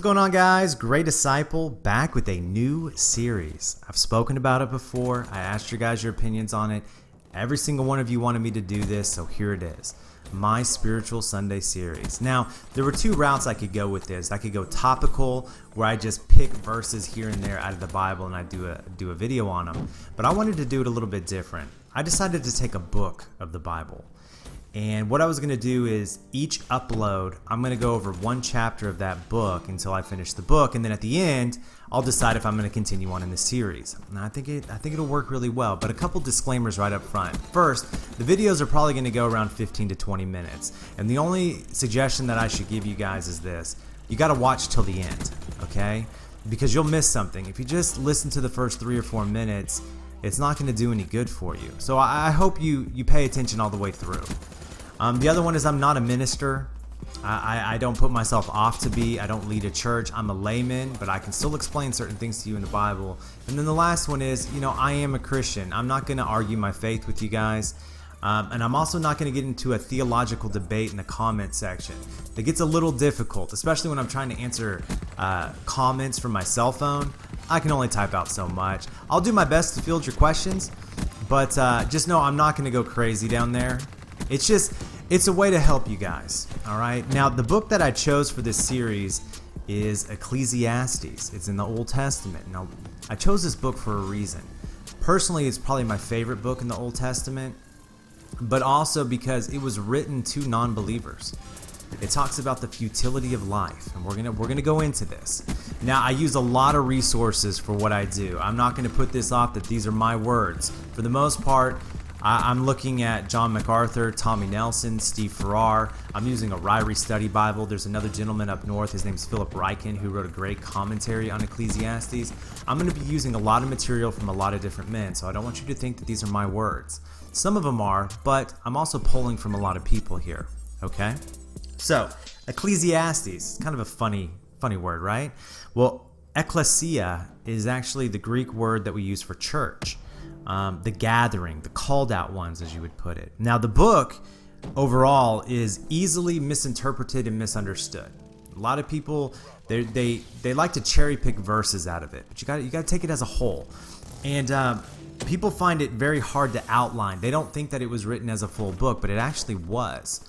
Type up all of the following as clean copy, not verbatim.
What's going on, guys? Great Disciple back with a new series. I've spoken about it before. I asked you guys your opinions on it. Every single one of you wanted me to do this, so here it is. My Spiritual Sunday series. Now, there were two routes I could go with this. I could go topical, where I just pick verses here and there out of the Bible and I do a video on them. But I wanted to do it a little bit different. I decided to take a book of the Bible. And what I was going to do is each upload, I'm going to go over one chapter of that book until I finish the book. And then at the end, I'll decide if I'm going to continue on in the series. And I think it'll work really well. But a couple disclaimers right up front. First, the videos are probably going to go around 15 to 20 minutes. And the only suggestion that I should give you guys is this. You got to watch till the end, okay? Because you'll miss something. If you just listen to the first 3 or 4 minutes, it's not going to do any good for you. So I hope you pay attention all the way through. The other one is I'm not a minister. I don't put myself off to be. I don't lead a church. I'm a layman, but I can still explain certain things to you in the Bible. And then the last one is, I am a Christian. I'm not going to argue my faith with you guys. And I'm also not going to get into a theological debate in the comment section. It gets a little difficult, especially when I'm trying to answer comments from my cell phone. I can only type out so much. I'll do my best to field your questions, but just know I'm not going to go crazy down there. It's a way to help you guys, all right? Now, the book that I chose for this series is Ecclesiastes. It's in the Old Testament. Now, I chose this book for a reason. Personally, it's probably my favorite book in the Old Testament, but also because it was written to non-believers. It talks about the futility of life, and we're gonna go into this. Now, I use a lot of resources for what I do. I'm not gonna put this off that these are my words. For the most part, I'm looking at John MacArthur, Tommy Nelson, Steve Farrar. I'm using a Ryrie Study Bible. There's another gentleman up north. His name's Philip Ryken, who wrote a great commentary on Ecclesiastes. I'm going to be using a lot of material from a lot of different men, so I don't want you to think that these are my words. Some of them are, but I'm also pulling from a lot of people here, okay? So, Ecclesiastes, kind of a funny word, right? Well, ecclesia is actually the Greek word that we use for church. The gathering, the called out ones, as you would put it. Now, the book overall is easily misinterpreted and misunderstood. A lot of people, they like to cherry pick verses out of it, but you got to take it as a whole. And people find it very hard to outline. They don't think that it was written as a full book, but it actually was.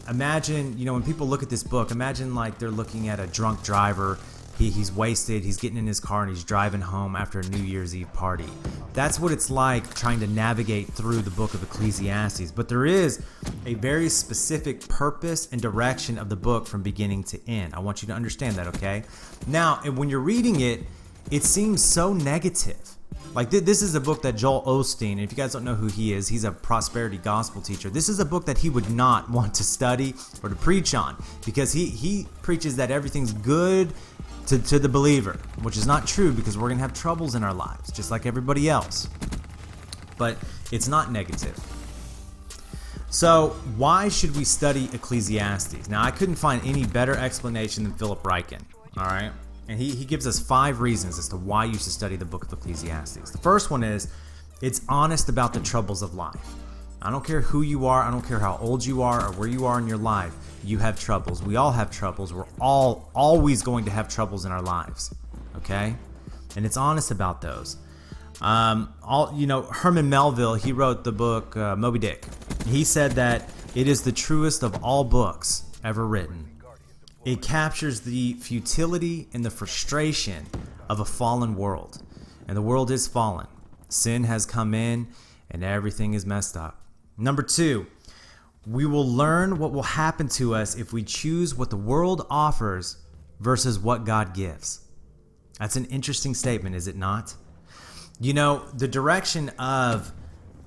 Imagine, when people look at this book, imagine like they're looking at a drunk driver. He's wasted, he's getting in his car and he's driving home after a New Year's Eve party. That's what it's like trying to navigate through the book of Ecclesiastes. But there is a very specific purpose and direction of the book from beginning to end. I want you to understand that, okay? Now, when you're reading it, it seems so negative. Like this is a book that Joel Osteen, and if you guys don't know who he is, he's a prosperity gospel teacher. This is a book that he would not want to study or to preach on, because he preaches that everything's good to the believer, which is not true, because we're going to have troubles in our lives, just like everybody else. But it's not negative. So why should we study Ecclesiastes? Now, I couldn't find any better explanation than Philip Ryken, all right? And he gives us 5 reasons as to why you should study the book of Ecclesiastes. The first one is, it's honest about the troubles of life. I don't care who you are. I don't care how old you are or where you are in your life. You have troubles. We all have troubles. We're all always going to have troubles in our lives, okay? And it's honest about those. Herman Melville, he wrote the book Moby Dick. He said that it is the truest of all books ever written. It captures the futility and the frustration of a fallen world. And the world is fallen. Sin has come in and everything is messed up. Number 2, we will learn what will happen to us if we choose what the world offers versus what God gives. That's an interesting statement, is it not? The direction of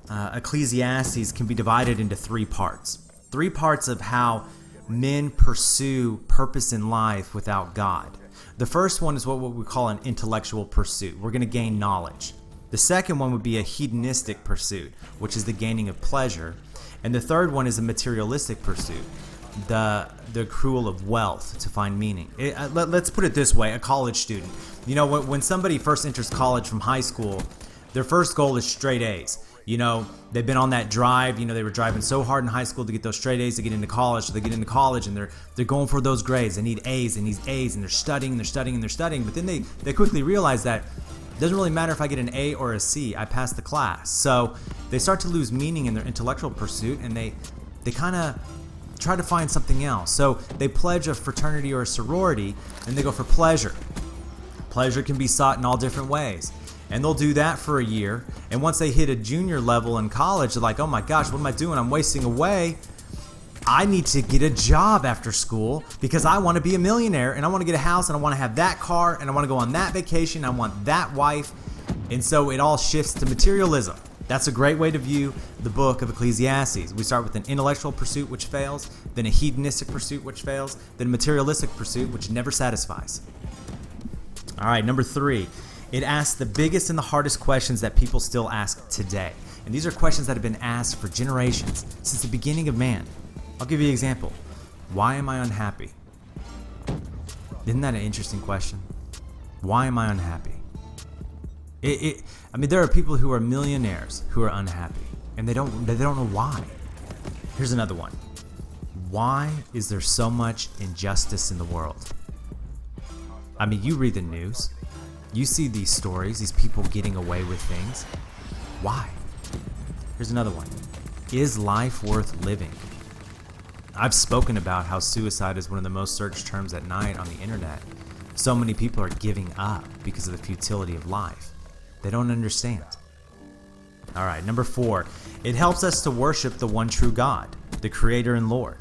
Ecclesiastes can be divided into 3 parts. 3 parts of how men pursue purpose in life without God. The first one is what we call an intellectual pursuit. We're going to gain knowledge. The second one would be a hedonistic pursuit, which is the gaining of pleasure. And the third one is a materialistic pursuit, the accrual of wealth to find meaning. Let's put it this way, a college student. When somebody first enters college from high school, their first goal is straight A's. They've been on that drive. They were driving so hard in high school to get those straight A's to get into college. So they get into college and they're going for those grades. They need A's and these A's, and they're studying and they're studying and they're studying. But then they quickly realize that it doesn't really matter if I get an A or a C. I pass the class. So they start to lose meaning in their intellectual pursuit, and they kind of try to find something else. So they pledge a fraternity or a sorority, and they go for pleasure. Pleasure can be sought in all different ways. And they'll do that for a year. And once they hit a junior level in college, they're like, oh my gosh, what am I doing? I'm wasting away. I need to get a job after school because I want to be a millionaire, and I want to get a house, and I want to have that car, and I want to go on that vacation. I want that wife. And so it all shifts to materialism. That's a great way to view the book of Ecclesiastes. We start with an intellectual pursuit which fails, then a hedonistic pursuit which fails, then a materialistic pursuit which never satisfies. All right, number 3. It asks the biggest and the hardest questions that people still ask today. And these are questions that have been asked for generations, since the beginning of man. I'll give you an example. Why am I unhappy? Isn't that an interesting question? Why am I unhappy? There are people who are millionaires who are unhappy, and they don't know why. Here's another one. Why is there so much injustice in the world? You read the news. You see these stories, these people getting away with things. Why? Here's another one. Is life worth living? I've spoken about how suicide is one of the most searched terms at night on the internet. So many people are giving up because of the futility of life. They don't understand. All right, number 4. It helps us to worship the one true God, the Creator and Lord.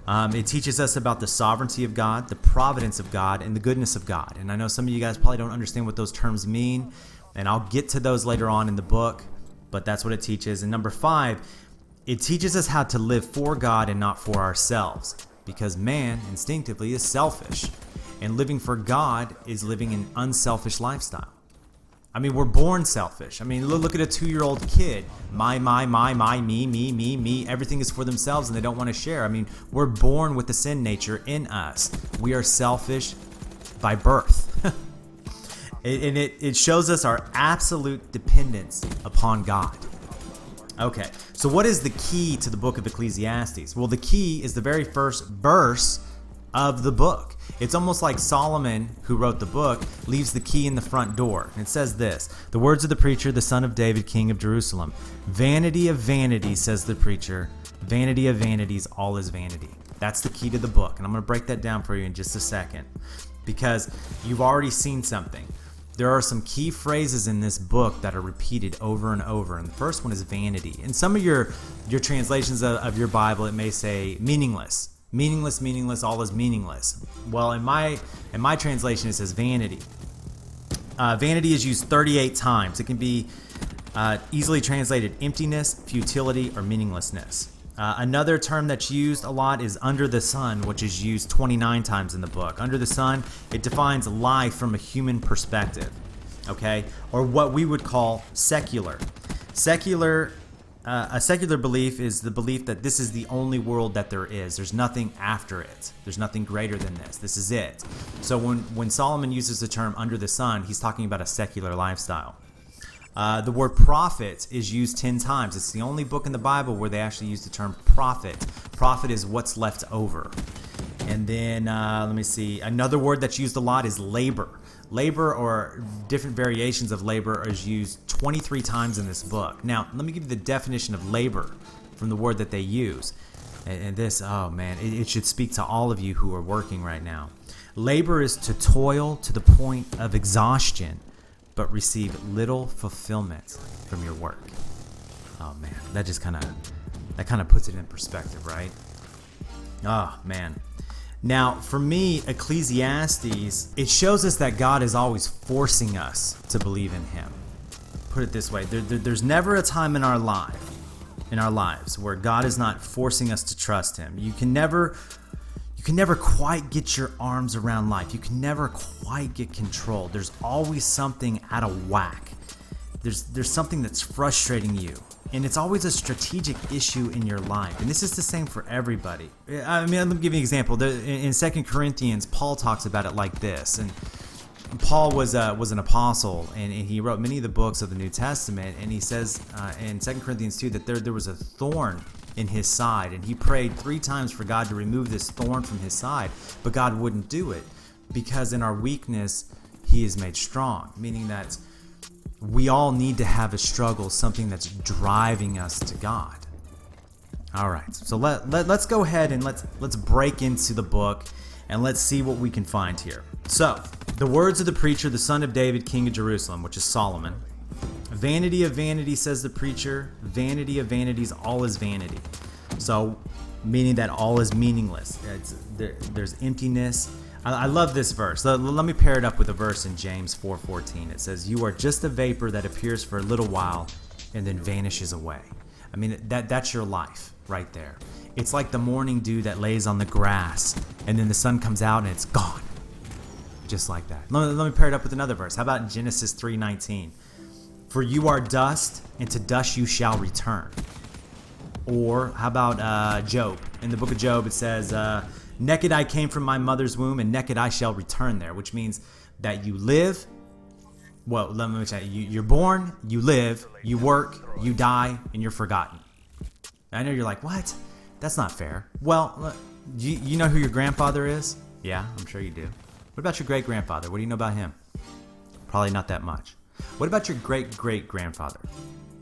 It teaches us about the sovereignty of God, the providence of God, and the goodness of God. And I know some of you guys probably don't understand what those terms mean, and I'll get to those later on in the book, but that's what it teaches. And number 5, it teaches us how to live for God and not for ourselves, because man instinctively is selfish, and living for God is living an unselfish lifestyle. We're born selfish. Look at a 2-year-old kid. My, me. Everything is for themselves, and they don't want to share. We're born with the sin nature in us. We are selfish by birth. And it shows us our absolute dependence upon God. Okay, so what is the key to the book of Ecclesiastes? Well, the key is the very first verse of the book. It's almost like Solomon, who wrote the book, leaves the key in the front door. And it says this: the words of the preacher, the son of David, king of Jerusalem. Vanity of vanities, says the preacher. Vanity of vanities, all is vanity. That's the key to the book. And I'm going to break that down for you in just a second, because you've already seen something. There are some key phrases in this book that are repeated over and over. And the first one is vanity. In some of your translations of your Bible, it may say meaningless. Meaningless, all is meaningless. Well, in my translation, it says vanity. Vanity is used 38 times. It can be easily translated emptiness, futility, or meaninglessness. Another term that's used a lot is under the sun, which is used 29 times in the book. Under the sun, it defines life from a human perspective, okay? Or what we would call secular. A secular belief is the belief that this is the only world that there is. There's nothing after it. There's nothing greater than this. This is it. So when Solomon uses the term under the sun, he's talking about a secular lifestyle. The word prophet is used 10 times. It's the only book in the Bible where they actually use the term prophet. Prophet is what's left over. And then, let me see. Another word that's used a lot is labor. Labor, or different variations of labor, is used 23 times in this book. Now, let me give you the definition of labor from the word that they use. And this, oh man, it should speak to all of you who are working right now. Labor is to toil to the point of exhaustion, but receive little fulfillment from your work. Oh man, that kind of puts it in perspective, right? Oh man. Now, for me, Ecclesiastes, it shows us that God is always forcing us to believe in Him. Put it this way: there's never a time in our lives where God is not forcing us to trust Him. You can never quite get your arms around life. You can never quite get control. There's always something out of whack. There's something that's frustrating you. And it's always a strategic issue in your life. And this is the same for everybody. Let me give you an example. In 2 Corinthians, Paul talks about it like this. And Paul was an apostle, and he wrote many of the books of the New Testament, and he says in 2 Corinthians 2 that there was a thorn in his side, and he prayed 3 times for God to remove this thorn from his side, but God wouldn't do it, because in our weakness he is made strong, meaning that we all need to have a struggle, something that's driving us to God. All right, so let's go ahead and let's break into the book, and let's see what we can find here. So, the words of the preacher, the son of David, king of Jerusalem, which is Solomon. Vanity of vanities, says the preacher. Vanity of vanities, all is vanity. So, meaning that all is meaningless. There's emptiness. I love this verse. Let me pair it up with a verse in James 4:14. It says, "You are just a vapor that appears for a little while and then vanishes away." I mean, that's your life right there. It's like the morning dew that lays on the grass, and then the sun comes out and it's gone. Just like that. Let me pair it up with another verse. How about Genesis 3:19? "For you are dust, and to dust you shall return." Or how about Job? In the book of Job, it says, "Naked I came from my mother's womb, and naked I shall return there," which means that you live. Well, let me tell you, you're born, you live, you work, you die, and you're forgotten. I know you're like, what? That's not fair. Well, you know who your grandfather is? Yeah, I'm sure you do. What about your great-grandfather? What do you know about him? Probably not that much. What about your great-great-grandfather?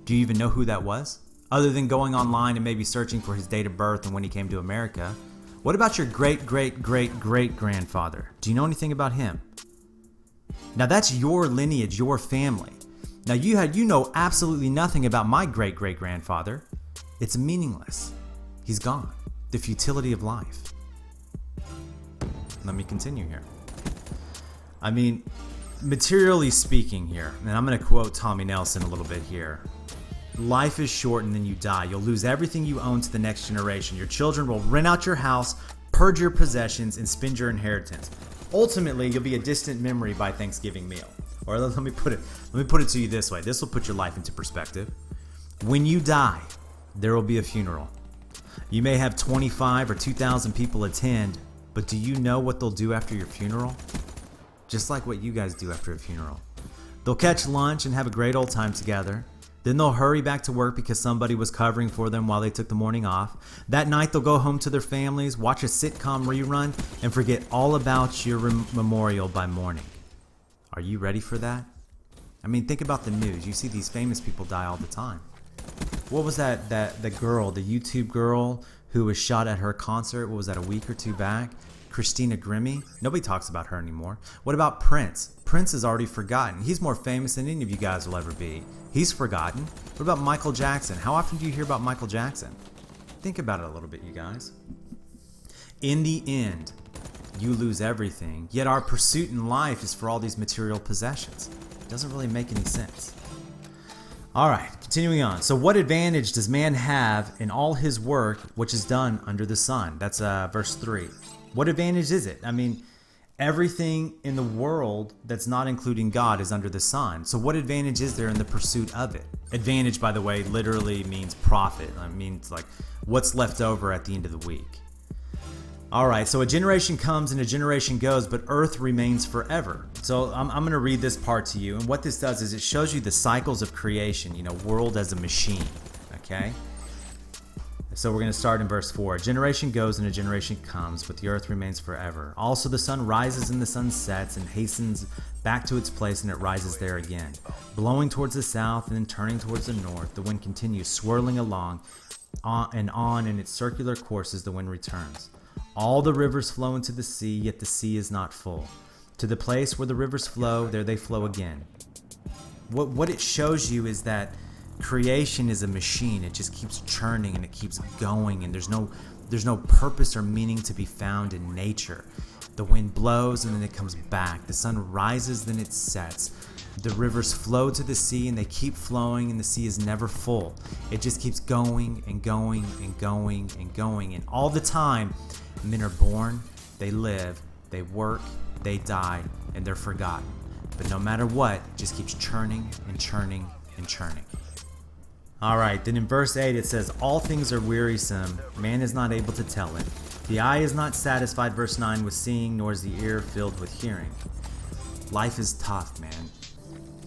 Do you even know who that was? Other than going online and maybe searching for his date of birth and when he came to America. What about your great-great-great-great-grandfather? Do you know anything about him? Now that's your lineage, your family. Now you know absolutely nothing about my great-great-grandfather. It's meaningless. He's gone. The futility of life. Let me continue here. I mean, materially speaking here, and I'm going to quote Tommy Nelson a little bit here. "Life is short and then you die. You'll lose everything you own to the next generation. Your children will rent out your house, purge your possessions, and spend your inheritance. Ultimately, you'll be a distant memory by Thanksgiving meal." Or let me put it to you this way. This will put your life into perspective. When you die, there will be a funeral. You may have 25 or 2,000 people attend, but do you know what they'll do after your funeral? Just like what you guys do after a funeral. They'll catch lunch and have a great old time together. Then they'll hurry back to work because somebody was covering for them while they took the morning off. That night they'll go home to their families, watch a sitcom rerun, and forget all about your memorial by morning. Are you ready for that? I mean, think about the news. You see these famous people die all the time. What was that girl, the YouTube girl who was shot at her concert? What was that, a week or two back? Christina Grimmie? Nobody talks about her anymore. What about Prince? Prince is already forgotten. He's more famous than any of you guys will ever be. He's forgotten. What about Michael Jackson? How often do you hear about Michael Jackson? Think about it a little bit, you guys. In the end, you lose everything, yet our pursuit in life is for all these material possessions. It doesn't really make any sense. All right, continuing on. "So what advantage does man have in all his work which is done under the sun?" That's verse 3. What advantage is it? I mean, everything in the world that's not including God is under the sun. So what advantage is there in the pursuit of it? Advantage, by the way, literally means profit. It means like what's left over at the end of the week. All right, so a generation comes and a generation goes, but earth remains forever. So I'm going to read this part to you. And what this does is it shows you the cycles of creation, world as a machine, okay? So we're going to start in verse 4. "A generation goes and a generation comes, but the earth remains forever. Also the sun rises and the sun sets and hastens back to its place, and it rises there again. Blowing towards the south and then turning towards the north, the wind continues swirling along on in its circular course as the wind returns. All the rivers flow into the sea, yet the sea is not full. To the place where the rivers flow, there they flow again." What it shows you is that creation is a machine. It just keeps churning and it keeps going, and there's no purpose or meaning to be found in nature. The wind blows and then it comes back. The sun rises, then it sets. The rivers flow to the sea and they keep flowing, and the sea is never full. It just keeps going and going and going and going. And all the time, men are born, they live, they work, they die, and they're forgotten. But no matter what, it just keeps churning and churning and churning. All right, then in verse 8 it says, "All things are wearisome, man is not able to tell it. The eye is not satisfied," verse 9, "with seeing, nor is the ear filled with hearing." Life is tough, man.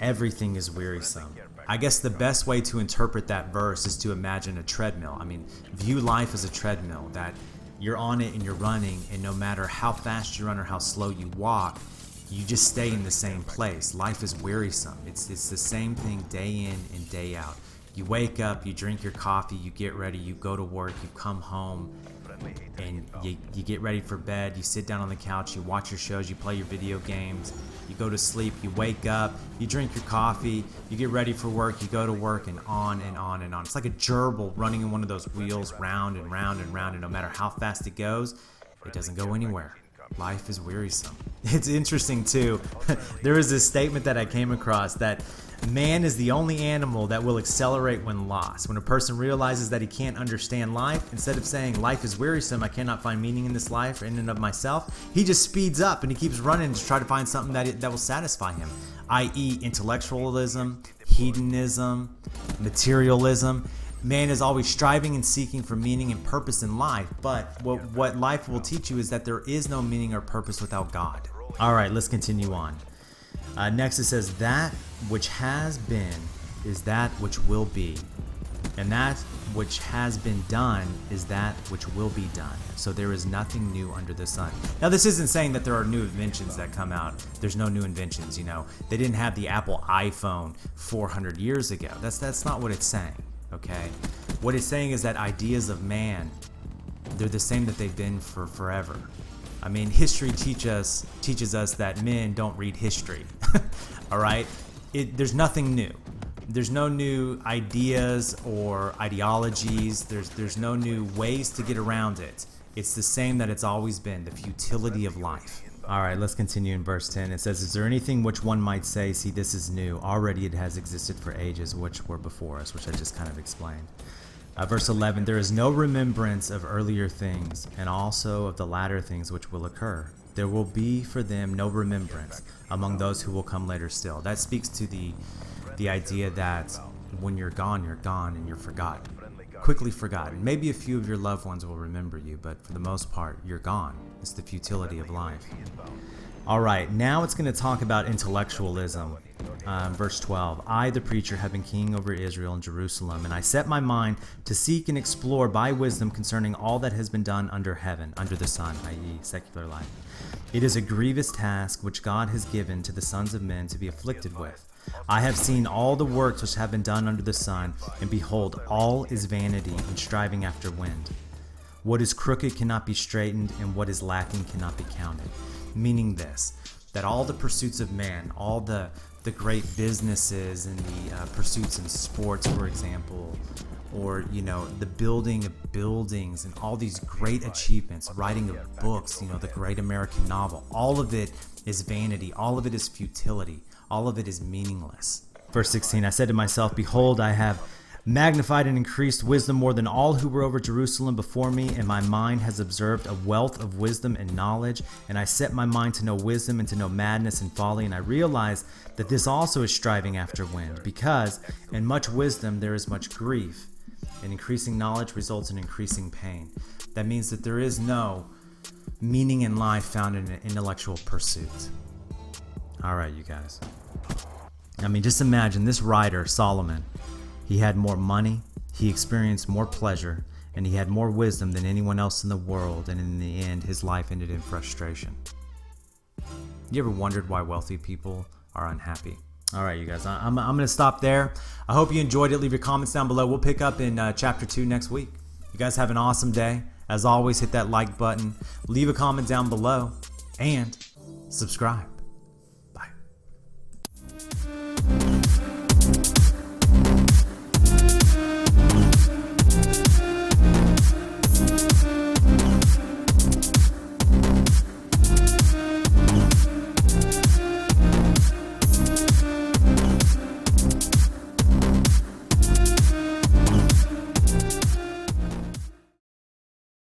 Everything is wearisome. I guess the best way to interpret that verse is to imagine a treadmill. I mean, view life as a treadmill, that you're on it and you're running, and no matter how fast you run or how slow you walk, you just stay in the same place. Life is wearisome. It's the same thing day in and day out. You wake up, you drink your coffee, you get ready, you go to work, you come home, and you get ready for bed, you sit down on the couch, you watch your shows, you play your video games, you go to sleep, you wake up, you drink your coffee, you get ready for work, you go to work, and on and on and on. It's like a gerbil running in one of those wheels round and round and round, and no matter how fast it goes, it doesn't go anywhere. Life is wearisome. It's interesting too. There was this statement that I came across that man is the only animal that will accelerate when lost. When a person realizes that he can't understand life, instead of saying life is wearisome, I cannot find meaning in this life or in and of myself, he just speeds up and he keeps running to try to find something that will satisfy him, i.e. intellectualism, hedonism, materialism. Man is always striving and seeking for meaning and purpose in life, but what life will teach you is that there is no meaning or purpose without God. All right, let's continue on. Next it says, that which has been is that which will be, and that which has been done is that which will be done. So there is nothing new under the sun. Now this isn't saying that there are new inventions that come out. There's no new inventions, you know. They didn't have the Apple iPhone 400 years ago. That's not what it's saying, okay? What it's saying is that ideas of man, they're the same that they've been for forever. I mean, history teaches us that men don't read history. All right? There's nothing new. There's no new ideas or ideologies. There's no new ways to get around it. It's the same that it's always been, the futility of life. All right, let's continue in verse 10. It says, is there anything which one might say, see, this is new? Already it has existed for ages which were before us, which I just kind of explained. Verse 11, there is no remembrance of earlier things, and also of the latter things which will occur. There will be for them no remembrance among those who will come later still. That speaks to the idea that when you're gone, and you're forgotten. Quickly forgotten. Maybe a few of your loved ones will remember you, but for the most part, you're gone. It's the futility of life. All right, now it's going to talk about intellectualism. Verse 12, I, the preacher, have been king over Israel and Jerusalem, and I set my mind to seek and explore by wisdom concerning all that has been done under heaven, under the sun, i.e. secular life. It is a grievous task which God has given to the sons of men to be afflicted with. I have seen all the works which have been done under the sun, and behold, all is vanity and striving after wind. What is crooked cannot be straightened, and what is lacking cannot be counted. Meaning this, that all the pursuits of man, all the great businesses and the pursuits in sports, for example, or, you know, the building of buildings and all these great achievements, writing of books, you know, the great American novel, all of it is vanity, all of it is futility, all of it is meaningless. Verse 16, I said to myself, behold, I have magnified and increased wisdom more than all who were over Jerusalem before me, and my mind has observed a wealth of wisdom and knowledge, and I set my mind to know wisdom and to know madness and folly, and I realize that this also is striving after wind, because in much wisdom there is much grief, and increasing knowledge results in increasing pain. That means that there is no meaning in life found in an intellectual pursuit. All right, you guys. I mean, just imagine this writer, Solomon. He had more money, he experienced more pleasure, and he had more wisdom than anyone else in the world, and in the end, his life ended in frustration. You ever wondered why wealthy people are unhappy? All right, you guys, I'm going to stop there. I hope you enjoyed it. Leave your comments down below. We'll pick up in Chapter 2 next week. You guys have an awesome day. As always, hit that like button, leave a comment down below, and subscribe.